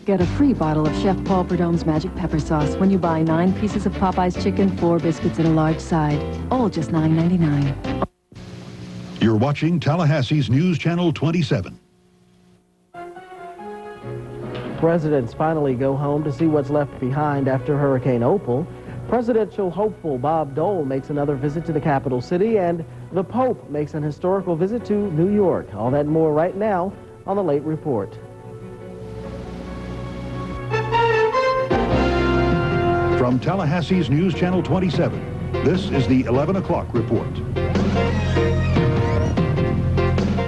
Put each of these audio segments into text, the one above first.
Get a free bottle of Chef Paul Perdone's Magic Pepper Sauce when you buy 9 pieces of Popeye's chicken, 4 biscuits, and a large side. All just $9.99. You're watching Tallahassee's News Channel 27. Residents finally go home to see what's left behind after Hurricane Opal. Presidential hopeful Bob Dole makes another visit to the capital city, and the Pope makes an historical visit to New York. All that and more right now on the Late Report. From Tallahassee's News Channel 27, this is the 11 o'clock report.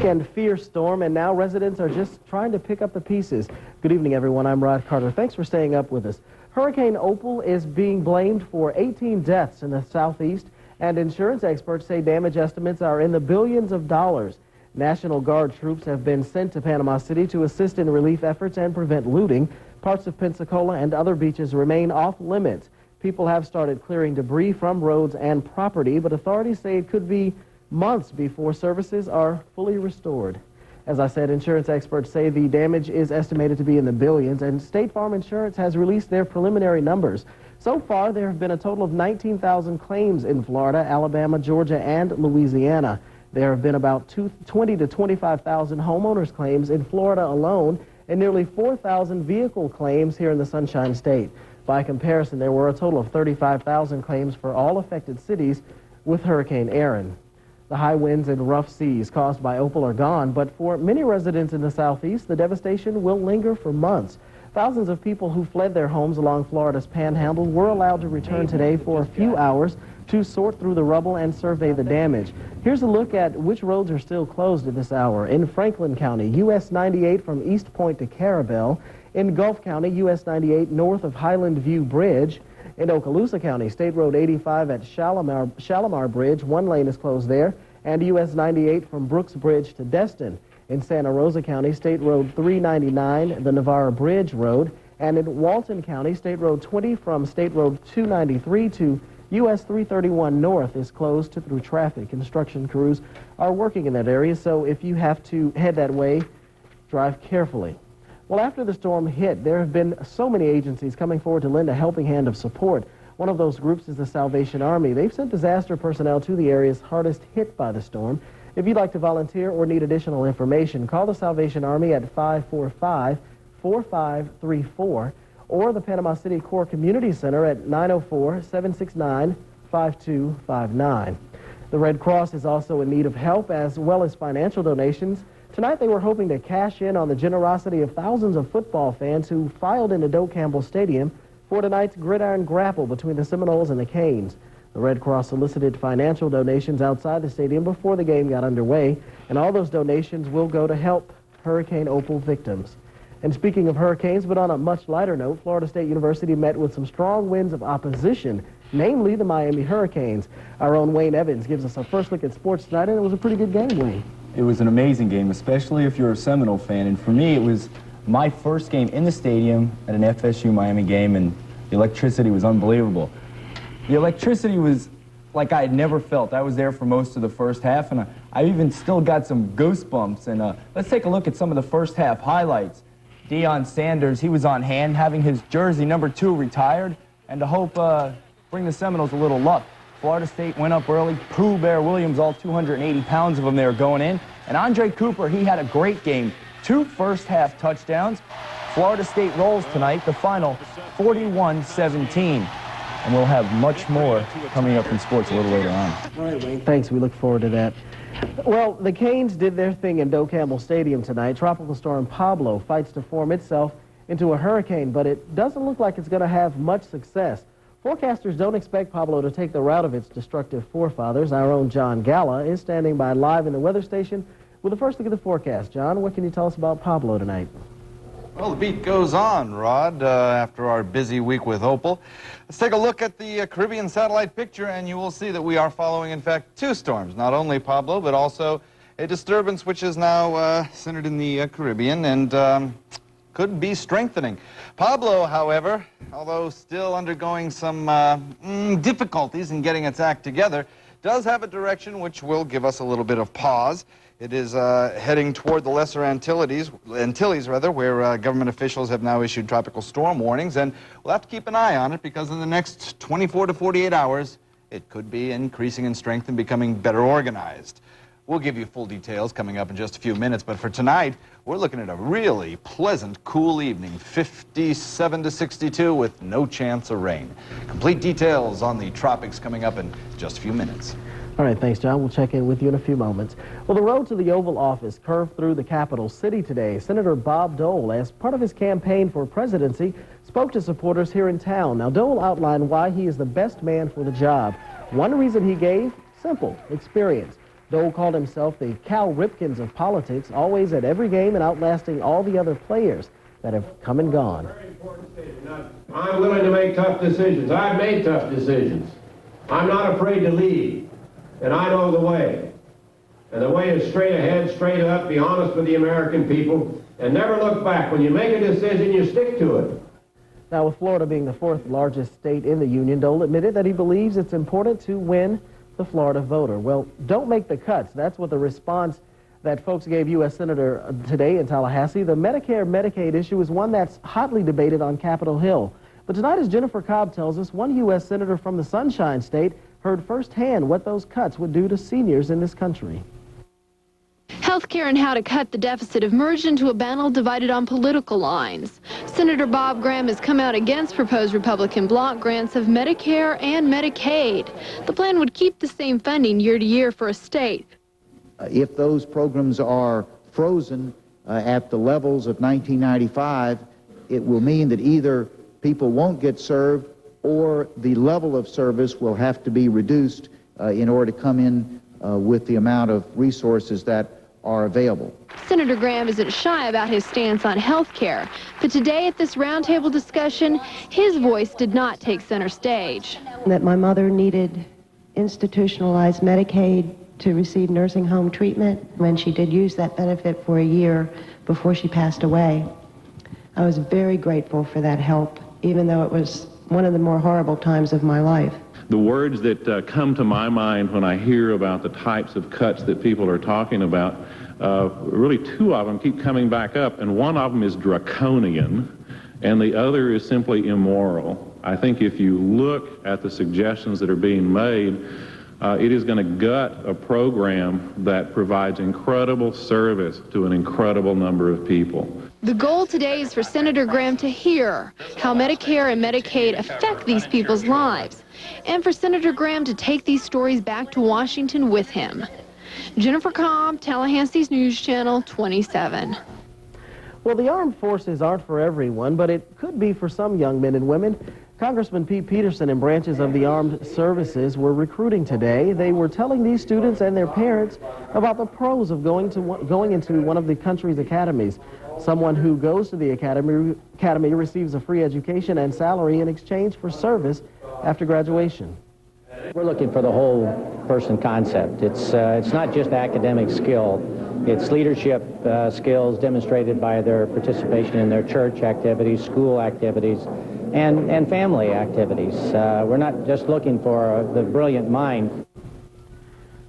And fierce storm, and now residents are just trying to pick up the pieces. Good evening, everyone. I'm Rod Carter. Thanks for staying up with us. Hurricane Opal is being blamed for 18 deaths in the southeast, and insurance experts say damage estimates are in the billions of dollars. National Guard troops have been sent to Panama City to assist in relief efforts and prevent looting. Parts of Pensacola and other beaches remain off limits. People have started clearing debris from roads and property, but authorities say it could be months before services are fully restored. As I said, insurance experts say the damage is estimated to be in the billions, and State Farm Insurance has released their preliminary numbers. So far, there have been a total of 19,000 claims in Florida, Alabama, Georgia, and Louisiana. There have been about 20 to 25,000 homeowners claims in Florida alone, and nearly 4,000 vehicle claims here in the Sunshine State. By comparison, there were a total of 35,000 claims for all affected cities with Hurricane Erin. The high winds and rough seas caused by Opal are gone, but for many residents in the southeast, the devastation will linger for months. Thousands of people who fled their homes along Florida's panhandle were allowed to return today for a few hours to sort through the rubble and survey the damage. Here's a look at which roads are still closed at this hour. In Franklin County, US 98 from East Point to Carabel. In Gulf County, US 98 north of Highland View Bridge. In Okaloosa County, State Road 85 at Shalimar Bridge, one lane is closed there, and US 98 from Brooks Bridge to Destin. In Santa Rosa County, State Road 399, the Navarra Bridge Road, and in Walton County, State Road 20 from State Road 293 to US 331 North is closed to through traffic. Construction crews are working in that area, so if you have to head that way, drive carefully. Well, after the storm hit, there have been so many agencies coming forward to lend a helping hand of support. One of those groups is the Salvation Army. They've sent disaster personnel to the areas hardest hit by the storm. If you'd like to volunteer or need additional information, call the Salvation Army at 545-4534 or the Panama City Corps Community Center at 904-769-5259. The Red Cross is also in need of help as well as financial donations. Tonight they were hoping to cash in on the generosity of thousands of football fans who filed into Doak Campbell Stadium for tonight's gridiron grapple between the Seminoles and the Canes. The Red Cross solicited financial donations outside the stadium before the game got underway, and all those donations will go to help Hurricane Opal victims. And speaking of hurricanes, but on a much lighter note, Florida State University met with some strong winds of opposition, namely the Miami Hurricanes. Our own Wayne Evans gives us a first look at sports tonight, and it was a pretty good game, Wayne. It was an amazing game, especially if you're a Seminole fan. And for me, it was my first game in the stadium at an FSU Miami game, and the electricity was unbelievable. The electricity was like I had never felt. I was there for most of the first half, and I even still got some goosebumps. And let's take a look at some of the first half highlights. Deion Sanders, he was on hand, having his jersey number 2 retired, and to hope bring the Seminoles a little luck. Florida State went up early. Pooh Bear Williams, all 280 pounds of them there going in. And Andre Cooper, he had a great game. 2 first-half touchdowns. Florida State rolls tonight, the final 41-17. And we'll have much more coming up in sports a little later on. All right, Wayne. Thanks. We look forward to that. Well, the Canes did their thing in Doak Campbell Stadium tonight. Tropical storm Pablo fights to form itself into a hurricane, but it doesn't look like it's going to have much success. Forecasters don't expect Pablo to take the route of its destructive forefathers. Our own John Galla is standing by live in the weather station with the first look at the forecast. John, what can you tell us about Pablo tonight? Well, the beat goes on, Rod, after our busy week with Opal. Let's take a look at the Caribbean satellite picture, and you will see that we are following, in fact, 2 storms. Not only Pablo, but also a disturbance which is now centered in the Caribbean and could be strengthening. Pablo, however, although still undergoing some difficulties in getting its act together, does have a direction which will give us a little bit of pause. It is heading toward the Lesser Antilles, where government officials have now issued tropical storm warnings, and we'll have to keep an eye on it because in the next 24 to 48 hours, it could be increasing in strength and becoming better organized. We'll give you full details coming up in just a few minutes, but for tonight, we're looking at a really pleasant, cool evening, 57 to 62 with no chance of rain. Complete details on the tropics coming up in just a few minutes. All right, thanks, John. We'll check in with you in a few moments. Well, the road to the Oval Office curved through the capital city today. Senator Bob Dole, as part of his campaign for presidency, spoke to supporters here in town. Now, Dole outlined why he is the best man for the job. One reason he gave, simple, experience. Dole called himself the Cal Ripkins of politics, always at every game and outlasting all the other players that have come and gone. I'm willing to make tough decisions. I've made tough decisions. I'm not afraid to lead, and I know the way. And the way is straight ahead, straight up, be honest with the American people, and never look back. When you make a decision, you stick to it. Now, with Florida being the fourth largest state in the union, Dole admitted that he believes it's important to win the Florida voter. Well, don't make the cuts. That's what the response that folks gave U.S. Senator today in Tallahassee. The Medicare and Medicaid issue is one that's hotly debated on Capitol Hill. But tonight, as Jennifer Cobb tells us, one U.S. Senator from the Sunshine State heard firsthand what those cuts would do to seniors in this country. Healthcare and how to cut the deficit have merged into a battle divided on political lines. Senator Bob Graham has come out against proposed Republican block grants of Medicare and Medicaid. The plan would keep the same funding year to year for a state. If those programs are frozen at the levels of 1995, it will mean that either people won't get served or the level of service will have to be reduced in order to come in with the amount of resources that are available. Senator Graham isn't shy about his stance on health care, but today at this roundtable discussion, his voice did not take center stage. That my mother needed institutionalized Medicaid to receive nursing home treatment when she did use that benefit for a year before she passed away. I was very grateful for that help, even though it was one of the more horrible times of my life. The words that come to my mind when I hear about the types of cuts that people are talking about, really two of them keep coming back up, and one of them is draconian, and the other is simply immoral. I think if you look at the suggestions that are being made, it is going to gut a program that provides incredible service to an incredible number of people. The goal today is for Senator Graham to hear how Medicare and Medicaid affect these people's lives, and for Senator Graham to take these stories back to Washington with him. Jennifer Cobb, Tallahassee's News Channel 27. Well, the armed forces aren't for everyone, but it could be for some young men and women. Congressman Pete Peterson and branches of the armed services were recruiting today. They were telling these students and their parents about the pros of going into one of the country's academies. Someone who goes to the academy receives a free education and salary in exchange for service after graduation. We're looking for the whole person concept. It's not just academic skill. It's leadership skills demonstrated by their participation in their church activities, school activities, and family activities. We're not just looking for the brilliant mind.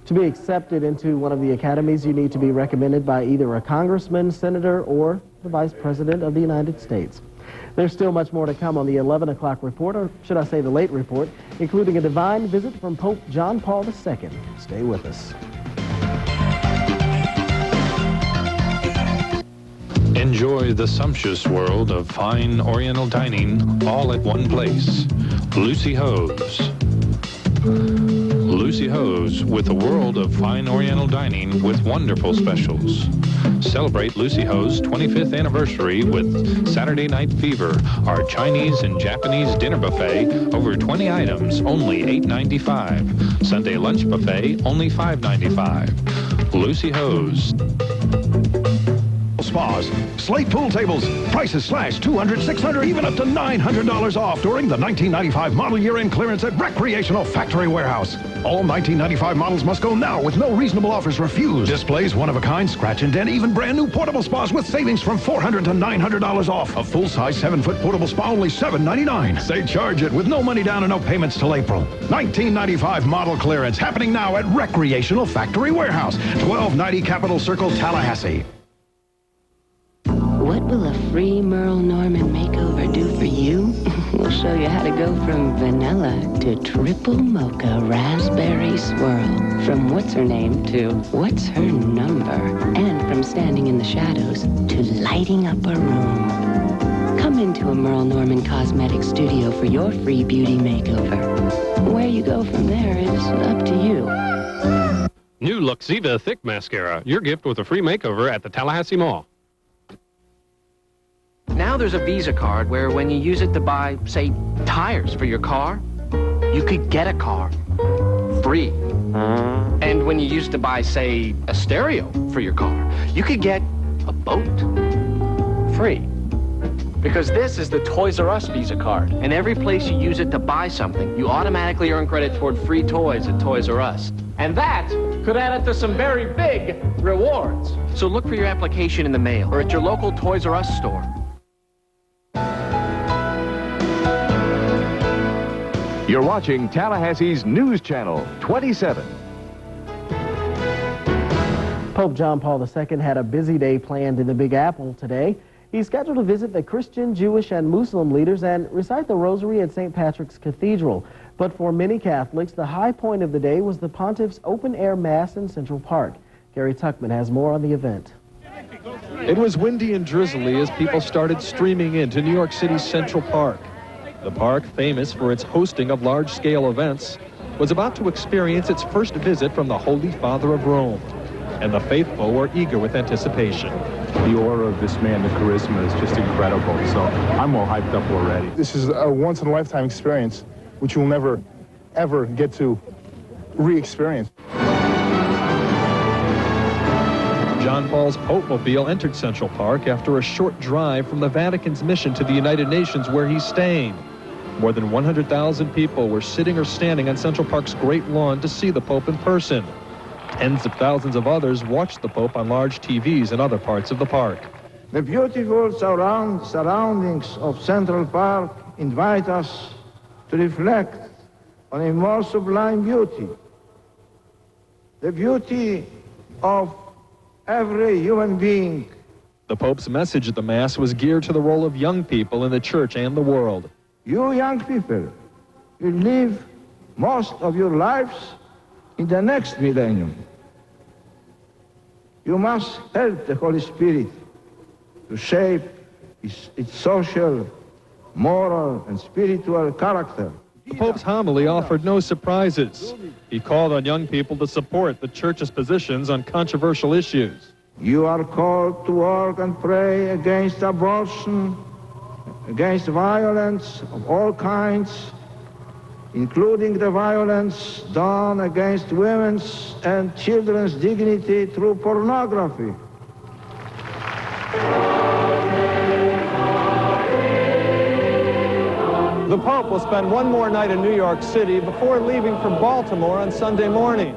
To be accepted into one of the academies, you need to be recommended by either a congressman, senator, or the vice president of the United States. There's still much more to come on the 11 o'clock report, or should I say the late report, including a divine visit from Pope John Paul II. Stay with us. Enjoy the sumptuous world of fine Oriental dining all at one place. Lucy Ho's. Lucy Ho's, with a world of fine Oriental dining with wonderful specials. Celebrate Lucy Ho's 25th anniversary with Saturday Night Fever, our Chinese and Japanese dinner buffet, over 20 items, only $8.95. Sunday lunch buffet, only $5.95. Lucy Ho's. spas, slate pool tables, prices slashed $200, $600, even up to $900 off during the 1995 model year-end clearance at Recreational Factory Warehouse. All 1995 models must go now with no reasonable offers refused. Displays, one-of-a-kind, scratch and dent, even brand new portable spas with savings from $400 to $900 off. A full-size 7-foot portable spa only $799. They charge it with no money down and no payments till April. 1995 model clearance happening now at Recreational Factory Warehouse, 1290 Capitol Circle, Tallahassee. What will a free Merle Norman makeover do for you? We'll show you how to go from vanilla to triple mocha raspberry swirl. From what's her name to what's her number. And from standing in the shadows to lighting up a room. Come into a Merle Norman Cosmetics studio for your free beauty makeover. Where you go from there is up to you. New Luxiva Thick Mascara, your gift with a free makeover at the Tallahassee Mall. Now there's a Visa card where when you use it to buy, say, tires for your car, you could get a car free. And when you use it to buy, say, a stereo for your car, you could get a boat free. Because this is the Toys R Us Visa card. And every place you use it to buy something, you automatically earn credit toward free toys at Toys R Us. And that could add up to some very big rewards. So look for your application in the mail or at your local Toys R Us store. You're watching Tallahassee's News Channel 27. Pope John Paul II had a busy day planned in the Big Apple today. He's scheduled to visit the Christian, Jewish, and Muslim leaders and recite the Rosary at St. Patrick's Cathedral. But for many Catholics, the high point of the day was the Pontiff's open-air Mass in Central Park. Gary Tuckman has more on the event. It was windy and drizzly as people started streaming into New York City's Central Park. The park, famous for its hosting of large-scale events, was about to experience its first visit from the Holy Father of Rome, and the faithful were eager with anticipation. The aura of this man, the charisma, is just incredible, so I'm all hyped up already. This is a once-in-a-lifetime experience, which you'll never, ever get to re-experience. John Paul's Pope-mobile entered Central Park after a short drive from the Vatican's mission to the United Nations, where he's staying. More than 100,000 people were sitting or standing on Central Park's great lawn to see the Pope in person. Tens of thousands of others watched the Pope on large TVs in other parts of the park. The beautiful surroundings of Central Park invite us to reflect on a more sublime beauty. The beauty of every human being. The Pope's message at the Mass was geared to the role of young people in the church and the world. You young people will live most of your lives in the next millennium. You must help the Holy Spirit to shape its social, moral, and spiritual character. The Pope's homily offered no surprises. He called on young people to support the Church's positions on controversial issues. You are called to work and pray against abortion, against violence of all kinds, including the violence done against women's and children's dignity through pornography. The Pope will spend one more night in New York City before leaving for Baltimore on Sunday morning.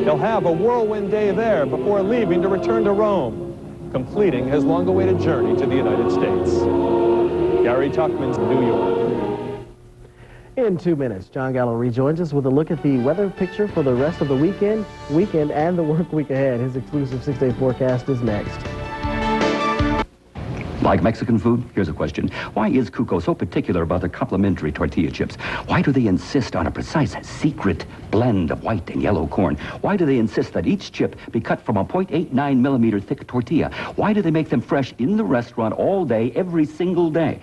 He'll have a whirlwind day there before leaving to return to Rome, completing his long-awaited journey to the United States. Gary Tuckman, New York. In 2 minutes, John Gallo rejoins us with a look at the weather picture for the rest of the weekend, and the work week ahead. His exclusive 6-day forecast is next. Like Mexican food? Here's a question. Why is Cuco so particular about the complimentary tortilla chips? Why do they insist on a precise, secret blend of white and yellow corn? Why do they insist that each chip be cut from a 0.89 millimeter thick tortilla? Why do they make them fresh in the restaurant all day, every single day?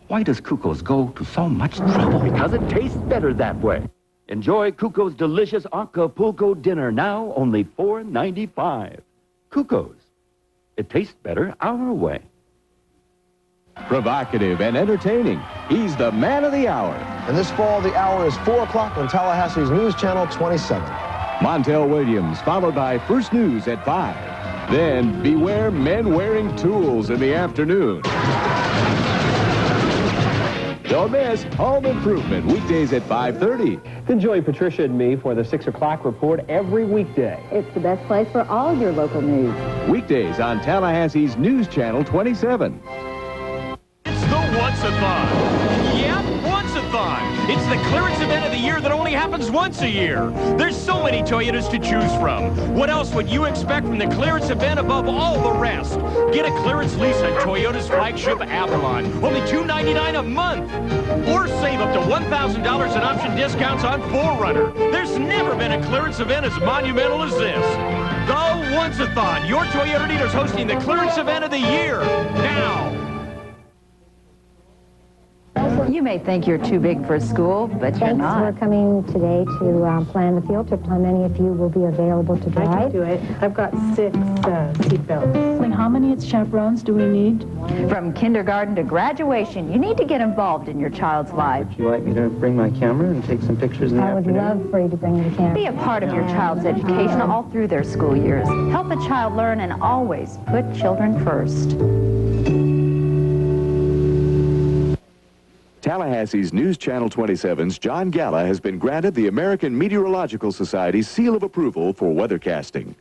Why does Cuco's go to so much trouble? Because it tastes better that way. Enjoy Cuco's delicious Acapulco dinner, now only $4.95. Cuco's. It tastes better our way. Provocative and entertaining. He's the man of the hour. And this fall, the hour is 4 o'clock on Tallahassee's News Channel 27. Montel Williams, followed by First News at 5. Then beware men wearing tools in the afternoon. Don't miss Home Improvement, weekdays at 5:30. Then join Patricia and me for the 6 o'clock report every weekday. It's the best place for all your local news. Weekdays on Tallahassee's News Channel 27. It's the Once-a-thon. Yep, Once-a-thon. It's the clearance event of the year that only happens once a year. There's so many Toyotas to choose from. What else would you expect from the clearance event above all the rest? Get a clearance lease on Toyota's flagship Avalon, only $299 a month. Or save up to $1,000 in option discounts on 4Runner. There's never been a clearance event as monumental as this. The Once-a-thon. Your Toyota dealers hosting the clearance event of the year. Now. You may think you're too big for school, but you're not. We're coming today to plan the field trip. How many of you will be available to drive? I can do it. I've got 6 seat belts. How many chaperones do we need? From kindergarten to graduation, you need to get involved in your child's life. Would you like me to bring my camera and take some pictures in the afternoon? I would love for you to bring the camera. Be a part of your child's education all through their school years. Help a child learn and always put children first. Tallahassee's News Channel 27's John Galla has been granted the American Meteorological Society's seal of approval for weathercasting.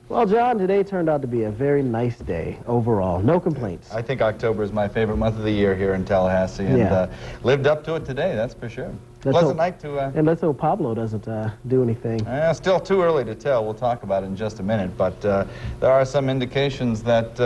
Well, John, today turned out to be a very nice day overall. No complaints. I think October is my favorite month of the year here in Tallahassee, and lived up to it today, that's for sure. Pleasant night to... and let's hope Pablo doesn't do anything. Still too early to tell. We'll talk about it in just a minute, but there are some indications that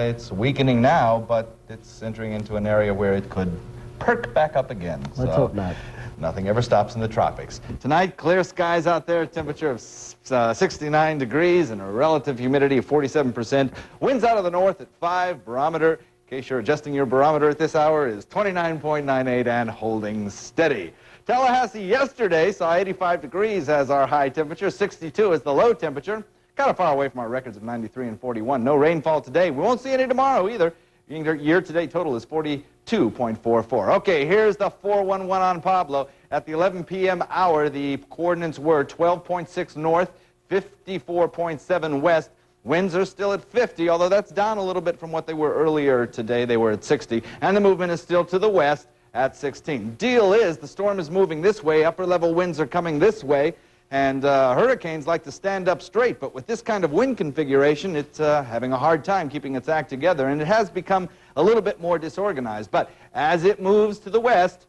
it's weakening now, but it's entering into an area where it could perk back up again. Let's hope not. Nothing ever stops in the tropics. Tonight, clear skies out there, temperature of 69 degrees and a relative humidity of 47%. Winds out of the north at 5, barometer, in case you're adjusting your barometer at this hour, is 29.98 and holding steady. Tallahassee yesterday saw 85 degrees as our high temperature, 62 as the low temperature. Kind of far away from our records of 93 and 41. No rainfall today. We won't see any tomorrow either. Year-to-date total is 42.44. Okay, here's the 411 on Pablo. At the 11 p.m. hour, the coordinates were 12.6 north, 54.7 west. Winds are still at 50, although that's down a little bit from what they were earlier today. They were at 60, and the movement is still to the west at 16. Deal is the storm is moving this way. Upper-level winds are coming this way. And hurricanes like to stand up straight, but with this kind of wind configuration, it's having a hard time keeping its act together, and it has become a little bit more disorganized. But as it moves to the west,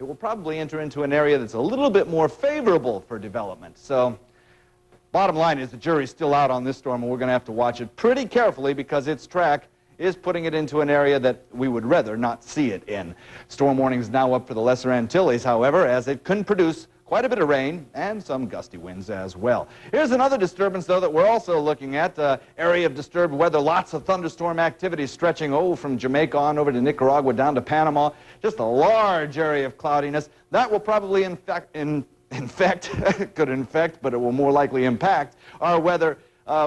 it will probably enter into an area that's a little bit more favorable for development. So bottom line is the jury's still out on this storm, and we're going to have to watch it pretty carefully because its track is putting it into an area that we would rather not see it in. Storm warning is now up for the Lesser Antilles, however, as it can produce quite a bit of rain and some gusty winds as well. Here's another disturbance, though, that we're also looking at. Area of disturbed weather, lots of thunderstorm activity stretching, from Jamaica on over to Nicaragua down to Panama. Just a large area of cloudiness. That will probably could infect, but it will more likely impact our weather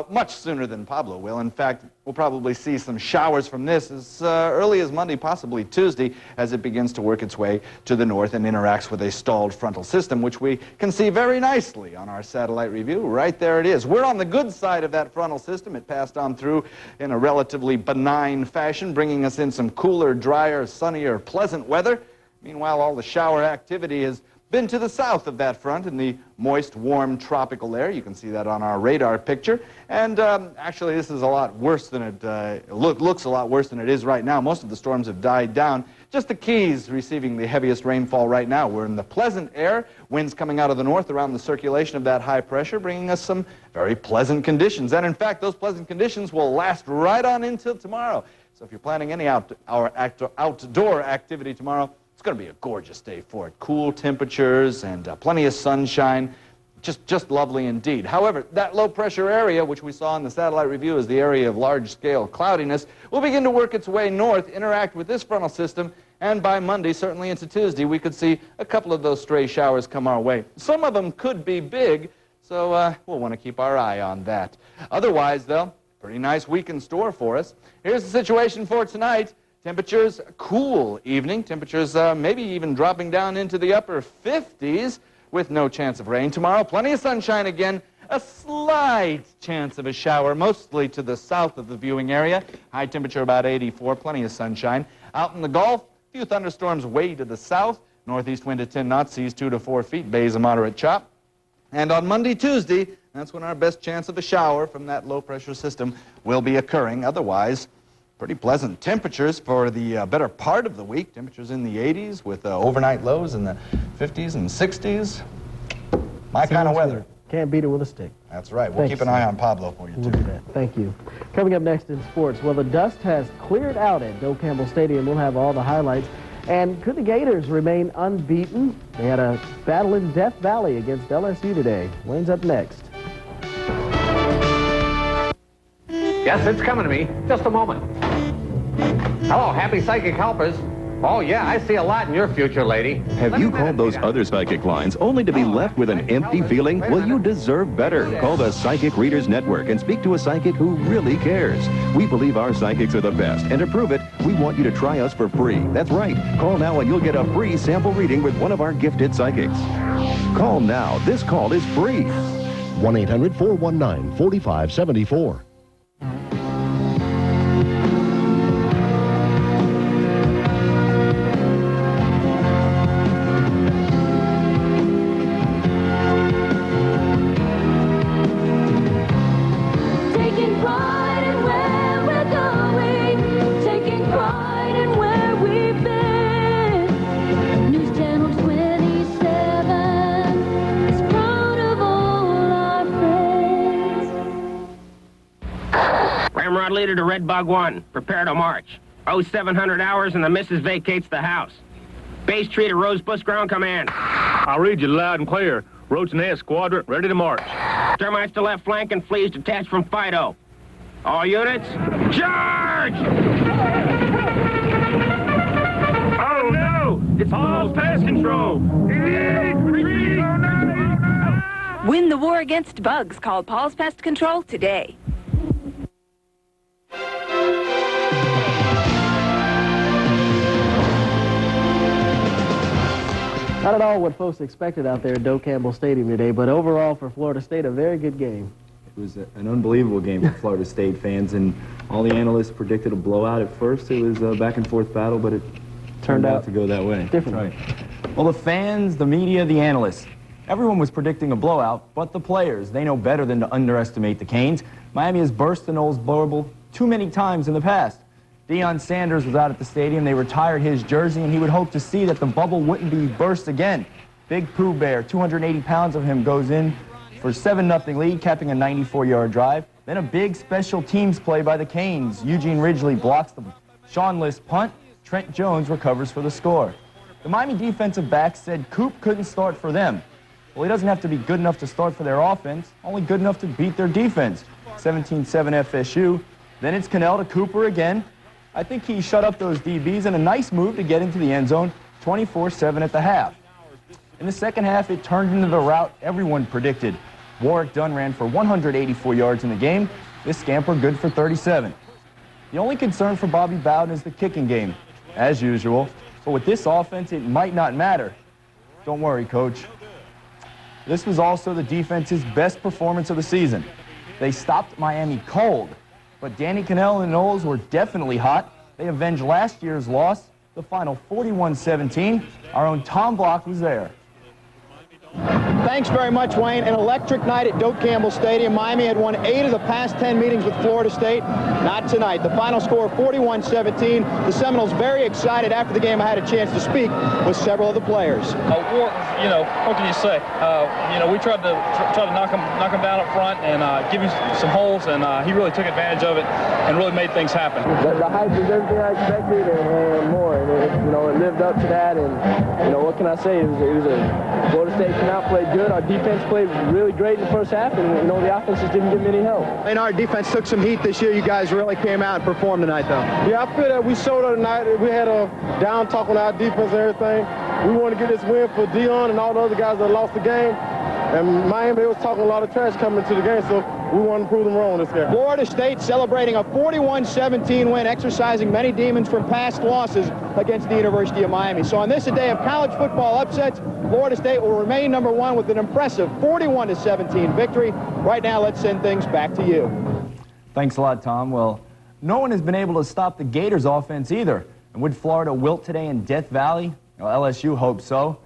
much sooner than Pablo will. In fact, we'll probably see some showers from this as early as Monday, possibly Tuesday, as it begins to work its way to the north and interacts with a stalled frontal system, which we can see very nicely on our satellite review. Right there it is. We're on the good side of that frontal system. It passed on through in a relatively benign fashion, bringing us in some cooler, drier, sunnier, pleasant weather. Meanwhile, all the shower activity has been to the south of that front in the moist, warm, tropical air. You can see that on our radar picture. And actually, this is a lot worse than it looks a lot worse than it is right now. Most of the storms have died down. Just the Keys receiving the heaviest rainfall right now. We're in the pleasant air, winds coming out of the north around the circulation of that high pressure, bringing us some very pleasant conditions. And in fact, those pleasant conditions will last right on until tomorrow. So if you're planning any outdoor activity tomorrow, it's going to be a gorgeous day for it. Cool temperatures and plenty of sunshine. Just lovely indeed. However, that low-pressure area, which we saw in the satellite review as the area of large-scale cloudiness, will begin to work its way north, interact with this frontal system, and by Monday, certainly into Tuesday, we could see a couple of those stray showers come our way. Some of them could be big, so we'll want to keep our eye on that. Otherwise, though, pretty nice week in store for us. Here's the situation for tonight. Temperatures, cool evening. Temperatures maybe even dropping down into the upper 50s with no chance of rain. Tomorrow, plenty of sunshine again. A slight chance of a shower, mostly to the south of the viewing area. High temperature about 84, plenty of sunshine. Out in the Gulf, a few thunderstorms way to the south. Northeast wind at 10 knots, seas 2 to 4 feet, bays a moderate chop. And on Monday, Tuesday, that's when our best chance of a shower from that low-pressure system will be occurring. Otherwise, pretty pleasant temperatures for the better part of the week. Temperatures in the 80s with overnight lows in the 50s and 60s. My kind of weather. Can't beat it with a stick. That's right. We'll keep an eye on Pablo for you, too. Thank you. Coming up next in sports, well, the dust has cleared out at Dole Campbell Stadium. We'll have all the highlights. And could the Gators remain unbeaten? They had a battle in Death Valley against LSU today. Wayne's up next. Yes, it's coming to me. Just a moment. Hello, happy psychic helpers. Oh, yeah, I see a lot in your future, lady. Have you called those other psychic lines only to be left with an empty feeling? Well, you deserve better. Call the Psychic Readers Network and speak to a psychic who really cares. We believe our psychics are the best, and to prove it, we want you to try us for free. That's right. Call now and you'll get a free sample reading with one of our gifted psychics. Call now. This call is free. 1-800-419-4574. Leader to Red Bug 1. Prepare to march. 0700 hours and the missus vacates the house. Base tree to Rose Bush Ground Command. I'll read you loud and clear. Roach and Air Squadron, ready to march. Termites to left flank and fleas detached from Fido. All units, charge! Oh, no! It's Paul's pest control! Win the war against bugs. Call Paul's Pest Control today. Not at all what folks expected out there at Dole Campbell Stadium today, but overall for Florida State, a very good game. It was an unbelievable game for Florida State fans, and all the analysts predicted a blowout at first. It was a back-and-forth battle, but it turned out to go that way. Different. Right. Well, the fans, the media, the analysts, everyone was predicting a blowout, but the players, they know better than to underestimate the Canes. Miami has burst the Noles bubble too many times in the past. Deion Sanders was out at the stadium. They retired his jersey, and he would hope to see that the bubble wouldn't be burst again. Big Pooh Bear, 280 pounds of him, goes in for a 7-0 lead, capping a 94-yard drive. Then a big special teams play by the Canes. Eugene Ridgely blocks the Sean List punt. Trent Jones recovers for the score. The Miami defensive backs said Coop couldn't start for them. Well, he doesn't have to be good enough to start for their offense, only good enough to beat their defense. 17-7 FSU. Then it's Cannell to Cooper again. I think he shut up those DBs in a nice move to get into the end zone, 24-7 at the half. In the second half, it turned into the route everyone predicted. Warwick Dunn ran for 184 yards in the game. This scamper good for 37. The only concern for Bobby Bowden is the kicking game, as usual. But with this offense, it might not matter. Don't worry, Coach. This was also the defense's best performance of the season. They stopped Miami cold. But Danny Cannell and the Noles were definitely hot. They avenged last year's loss, the final 41-17. Our own Tom Block was there. Thanks very much, Wayne. An electric night at Dole Campbell Stadium. Miami had won 8 of the past 10 meetings with Florida State. Not tonight. The final score, 41-17. The Seminoles very excited. After the game, I had a chance to speak with several of the players. What can you say? We tried to knock him down up front and give him some holes, and he really took advantage of it and really made things happen. The hype is everything I expected and more. And it lived up to that. And what can I say? It was a Florida State came out, played good. Our defense played really great in the first half, and the offense just didn't give them any help. And our defense took some heat this year. You guys really came out and performed tonight, though. Yeah, I feel that we showed up tonight. We had a down talk on our defense and everything. We want to get this win for Deion and all the other guys that lost the game. And Miami was talking a lot of trash coming into the game, so we want to prove them wrong this year. Florida State celebrating a 41-17 win, exercising many demons from past losses against the University of Miami. So on this day of college football upsets, Florida State will remain number one with an impressive 41-17 victory. Right now, let's send things back to you. Thanks a lot, Tom. Well, no one has been able to stop the Gators' offense either. And would Florida wilt today in Death Valley? Well, LSU hopes so.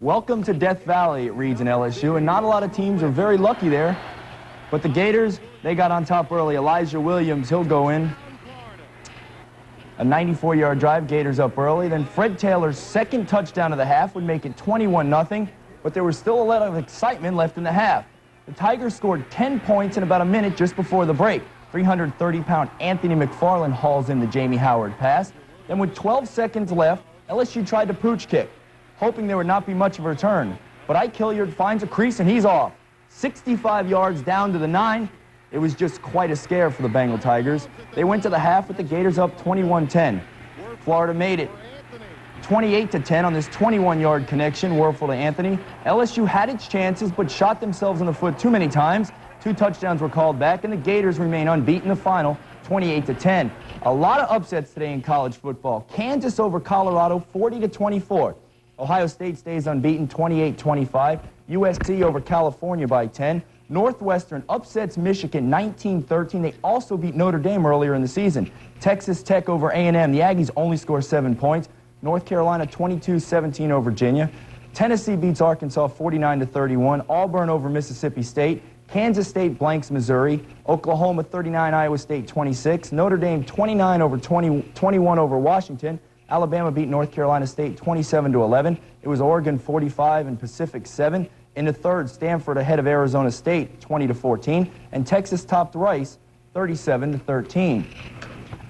Welcome to Death Valley, it reads in LSU, and not a lot of teams are very lucky there. But the Gators, they got on top early. Elijah Williams, he'll go in. A 94-yard drive, Gators up early. Then Fred Taylor's second touchdown of the half would make it 21-0, but there was still a lot of excitement left in the half. The Tigers scored 10 points in about a minute just before the break. 330-pound Anthony McFarland hauls in the Jamie Howard pass. Then with 12 seconds left, LSU tried to pooch kick, hoping there would not be much of a return. But Ike Hilliard finds a crease and he's off. 65 yards down to the 9. It was just quite a scare for the Bengal Tigers. They went to the half with the Gators up 21-10. Florida made it 28-10 on this 21-yard connection, Werfel to Anthony. LSU had its chances but shot themselves in the foot too many times. 2 touchdowns were called back, and the Gators remain unbeaten in the final, 28-10. A lot of upsets today in college football. Kansas over Colorado, 40-24. Ohio State stays unbeaten, 28-25. USC over California by 10. Northwestern upsets Michigan, 19-13. They also beat Notre Dame earlier in the season. Texas Tech over A&M. The Aggies only score 7 points. North Carolina, 22-17 over Virginia. Tennessee beats Arkansas, 49-31. Auburn over Mississippi State. Kansas State blanks Missouri. Oklahoma 39, Iowa State 26. Notre Dame 29 over 21 over Washington. Alabama beat North Carolina State 27-11. It was Oregon 45 and Pacific 7. In the third, Stanford ahead of Arizona State 20-14, and Texas topped Rice 37-13.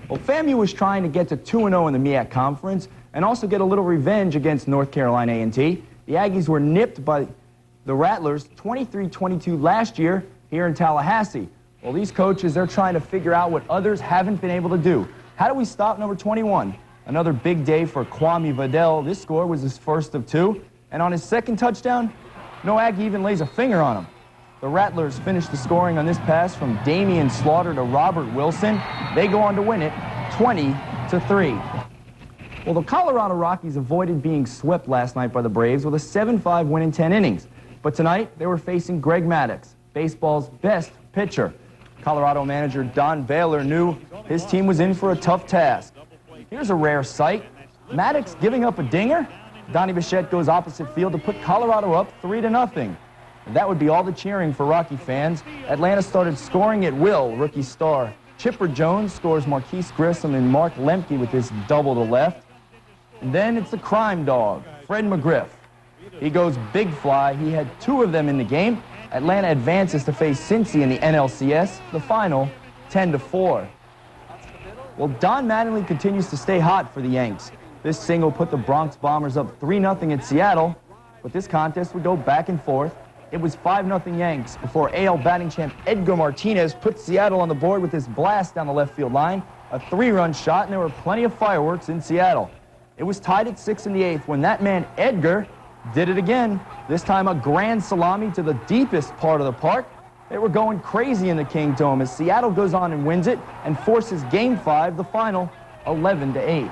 Well, FAMU was trying to get to 2-0 in the MEAC Conference and also get a little revenge against North Carolina A&T. The Aggies were nipped by the Rattlers 23-22 last year here in Tallahassee. Well, these coaches, they're trying to figure out what others haven't been able to do. How do we stop number 21? Another big day for Kwame Vidal. This score was his first of 2. And on his second touchdown, no Aggie even lays a finger on him. The Rattlers finished the scoring on this pass from Damian Slaughter to Robert Wilson. They go on to win it 20-3. Well, the Colorado Rockies avoided being swept last night by the Braves with a 7-5 win in 10 innings. But tonight, they were facing Greg Maddux, baseball's best pitcher. Colorado manager Don Baylor knew his team was in for a tough task. Here's a rare sight. Maddux giving up a dinger. Donnie Bichette goes opposite field to put Colorado up 3-0. And that would be all the cheering for Rocky fans. Atlanta started scoring at will. Rookie star Chipper Jones scores Marquise Grissom and Mark Lemke with this double to left. And then it's the crime dog, Fred McGriff. He goes big fly. He had 2 of them in the game. Atlanta advances to face Cincy in the NLCS. The final, 10-4. Well, Don Mattingly continues to stay hot for the Yanks. This single put the Bronx Bombers up 3-0 at Seattle, but this contest would go back and forth. It was 5-0 Yanks before AL batting champ Edgar Martinez put Seattle on the board with this blast down the left field line, a 3-run shot, and there were plenty of fireworks in Seattle. It was tied at 6 in the 8th when that man Edgar did it again, this time a grand salami to the deepest part of the park. They were going crazy in the King Dome as Seattle goes on and wins it and forces Game 5, the final, 11-8.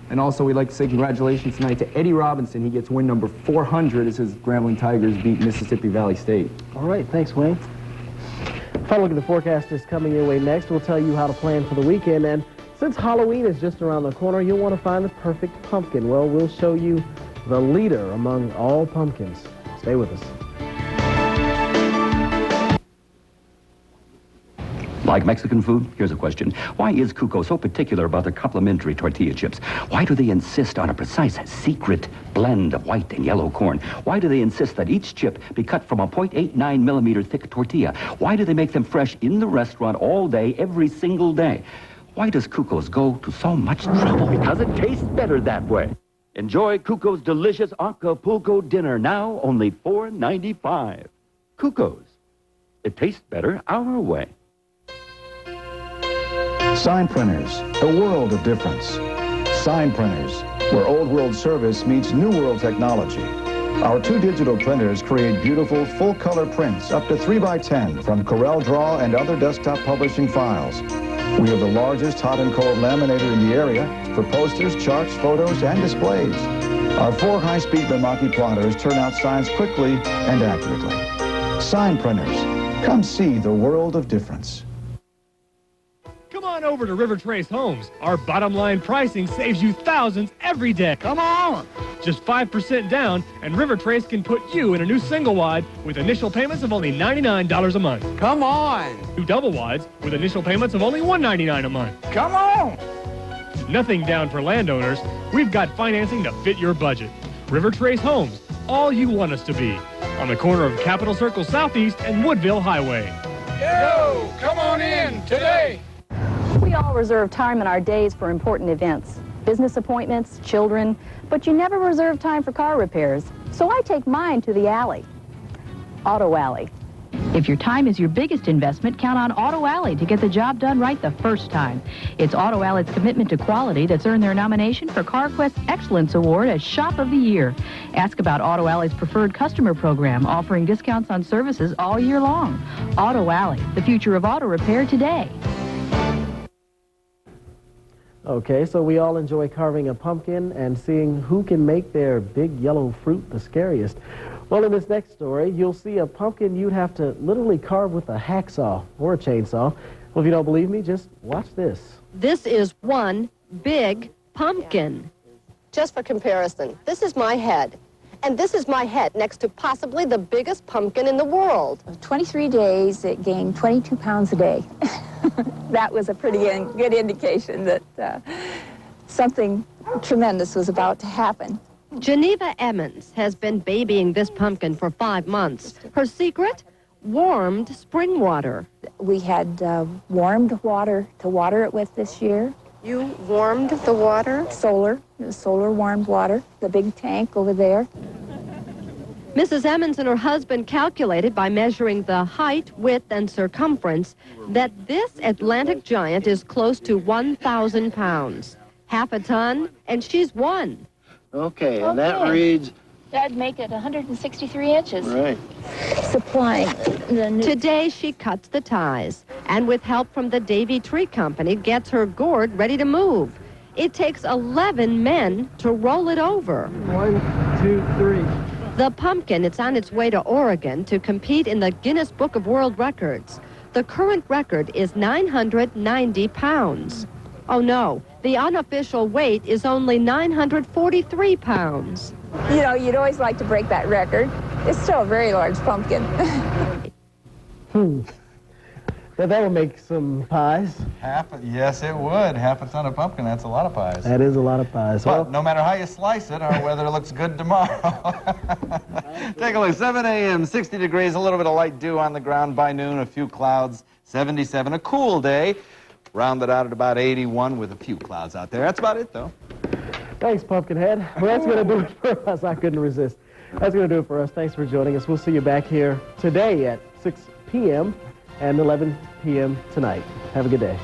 And also, we'd like to say congratulations tonight to Eddie Robinson. He gets win number 400 as his Grambling Tigers beat Mississippi Valley State. All right, thanks, Wayne. Final look at the forecast is coming your way next. We'll tell you how to plan for the weekend. And since Halloween is just around the corner, you'll want to find the perfect pumpkin. Well, we'll show you the leader among all pumpkins. Stay with us. Like Mexican food? Here's a question. Why is Cuco so particular about their complimentary tortilla chips? Why do they insist on a precise, secret blend of white and yellow corn? Why do they insist that each chip be cut from a 0.89 millimeter thick tortilla? Why do they make them fresh in the restaurant all day, every single day? Why does Cuco's go to so much trouble? Because it tastes better that way. Enjoy Cuco's delicious Acapulco dinner, now only $4.95. Cuco's. It tastes better our way. Sign printers, a world of difference. Sign printers, where old world service meets new world technology. Our 2 digital printers create beautiful full-color prints up to 3x10 from Corel Draw and other desktop publishing files. We are the largest hot and cold laminator in the area for posters, charts, photos, and displays. Our 4 high-speed Memaki plotters turn out signs quickly and accurately. Sign printers. Come see the world of difference. Come on over to River Trace Homes. Our bottom line pricing saves you thousands every day. Come on! Just 5% down, and River Trace can put you in a new single wide with initial payments of only $99 a month. Come on! New double wides with initial payments of only $199 a month. Come on! Nothing down for landowners. We've got financing to fit your budget. River Trace Homes, all you want us to be. On the corner of Capitol Circle Southeast and Woodville Highway. Yo, come on in today. We all reserve time in our days for important events, business appointments, children, but you never reserve time for car repairs. So I take mine to the alley. Auto Alley. If your time is your biggest investment, count on Auto Alley to get the job done right the first time. It's Auto Alley's commitment to quality that's earned their nomination for CarQuest's Excellence Award as Shop of the Year. Ask about Auto Alley's preferred customer program, offering discounts on services all year long. Auto Alley, the future of auto repair today. Okay, so we all enjoy carving a pumpkin and seeing who can make their big yellow fruit the scariest. Well, in this next story, you'll see a pumpkin you'd have to literally carve with a hacksaw or a chainsaw. Well, if you don't believe me, just watch this. This is one big pumpkin. Just for comparison, this is my head. And this is my head next to possibly the biggest pumpkin in the world. 23 days, it gained 22 pounds a day. That was a pretty good indication that something tremendous was about to happen. Geneva Emmons has been babying this pumpkin for 5 months. Her secret? Warmed spring water. We had warmed water to water it with this year. You warmed the water? Solar warmed water, the big tank over there. Mrs. Emmons and her husband calculated by measuring the height, width, and circumference that this Atlantic giant is close to 1,000 pounds. Half a ton, and she's won. Okay, and that reads... That'd make it 163 inches. Right. Supplying the new... Today, she cuts the ties, and with help from the Davy Tree Company, gets her gourd ready to move. It takes 11 men to roll it over. 1, 2, 3. The pumpkin, it's on its way to Oregon to compete in the Guinness Book of World Records. The current record is 990 pounds. Oh no, the unofficial weight is only 943 pounds. You know, you'd always like to break that record. It's still a very large pumpkin. That would make some pies. Yes, it would. Half a ton of pumpkin, that's a lot of pies. That is a lot of pies. But Well, no matter how you slice it, our weather looks good tomorrow. Take a look, 7 a.m., 60 degrees, a little bit of light dew on the ground by noon, a few clouds, 77, a cool day. Rounded out at about 81 with a few clouds out there. That's about it, though. thanks, Pumpkinhead. Well, that's going to do it for us. I couldn't resist. That's going to do it for us. Thanks for joining us. We'll see you back here today at 6 p.m. and 11 p.m. tonight. Have a good day.